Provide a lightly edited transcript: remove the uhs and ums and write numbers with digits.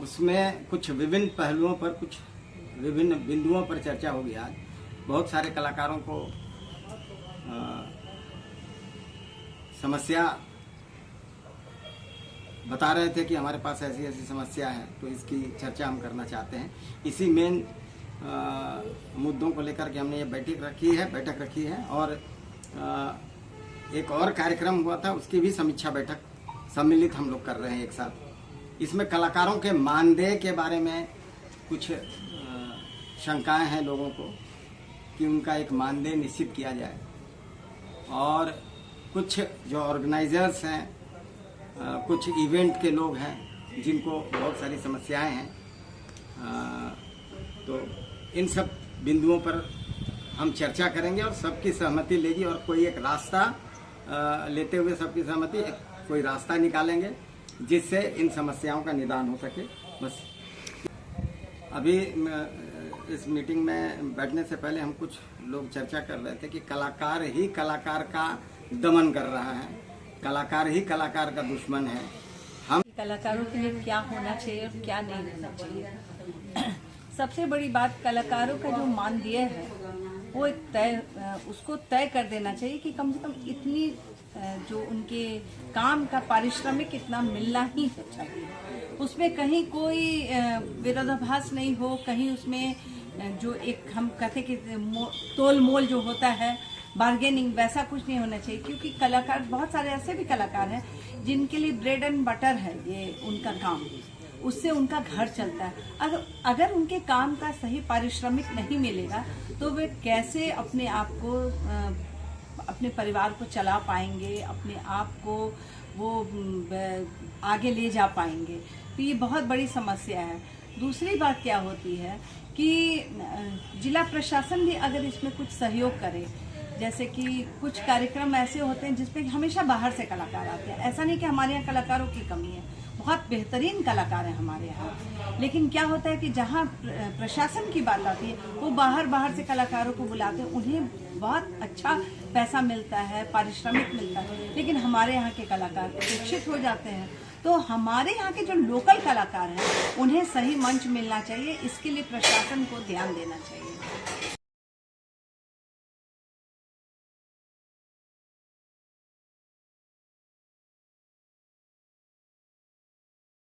उसमें कुछ विभिन्न पहलुओं पर, कुछ विभिन्न बिंदुओं पर चर्चा होगी। आज बहुत सारे कलाकारों को समस्या बता रहे थे कि हमारे पास ऐसी ऐसी समस्या है, तो इसकी चर्चा हम करना चाहते हैं। इसी मेन मुद्दों को लेकर के हमने ये बैठक रखी है और एक और कार्यक्रम हुआ था, उसकी भी समीक्षा बैठक सम्मिलित हम लोग कर रहे हैं एक साथ। इसमें कलाकारों के मानदेय के बारे में कुछ शंकाएं हैं लोगों को कि उनका एक मानदेय निश्चित किया जाए, और कुछ जो ऑर्गेनाइजर्स हैं, कुछ इवेंट के लोग हैं जिनको बहुत सारी समस्याएं हैं, तो इन सब बिंदुओं पर हम चर्चा करेंगे और सबकी सहमति लेगी, और कोई एक रास्ता लेते हुए सबकी सहमति, कोई रास्ता निकालेंगे जिससे इन समस्याओं का निदान हो सके। बस अभी इस मीटिंग में बैठने से पहले हम कुछ लोग चर्चा कर रहे थे कि कलाकार ही कलाकार का दमन कर रहा है, कलाकार ही कलाकार का दुश्मन है। हम कलाकारों के लिए क्या होना चाहिए और क्या नहीं होना चाहिए। सबसे बड़ी बात, कलाकारों का जो मानदेय है वो एक उसको तय कर देना चाहिए कि कम से कम इतनी जो उनके काम का पारिश्रमिक इतना मिलना ही चाहिए। उसमें कहीं कोई विरोधाभास नहीं हो, कहीं उसमें जो एक हम कहते कि तोल मोल जो होता है, बार्गेनिंग, वैसा कुछ नहीं होना चाहिए। क्योंकि कलाकार, बहुत सारे ऐसे भी कलाकार हैं जिनके लिए ब्रेड एंड बटर है ये उनका काम, उससे उनका घर चलता है। अगर उनके काम का सही पारिश्रमिक नहीं मिलेगा तो वे कैसे अपने आप को, अपने परिवार को चला पाएंगे, अपने आप को वो आगे ले जा पाएंगे। तो ये बहुत बड़ी समस्या है। दूसरी बात क्या होती है कि जिला प्रशासन भी अगर इसमें कुछ सहयोग करे, जैसे कि कुछ कार्यक्रम ऐसे होते हैं जिसमें हमेशा बाहर से कलाकार आते हैं। ऐसा नहीं कि हमारे यहाँ कलाकारों की कमी है, बहुत बेहतरीन कलाकार हैं हमारे यहाँ, लेकिन क्या होता है कि जहाँ प्रशासन की बात आती है वो बाहर से कलाकारों को बुलाते हैं, उन्हें बहुत अच्छा पैसा मिलता है, पारिश्रमिक मिलता है, लेकिन हमारे यहाँ के कलाकार उपेक्षित हो जाते हैं। तो हमारे यहाँ के जो लोकल कलाकार हैं उन्हें सही मंच मिलना चाहिए, इसके लिए प्रशासन को ध्यान देना चाहिए।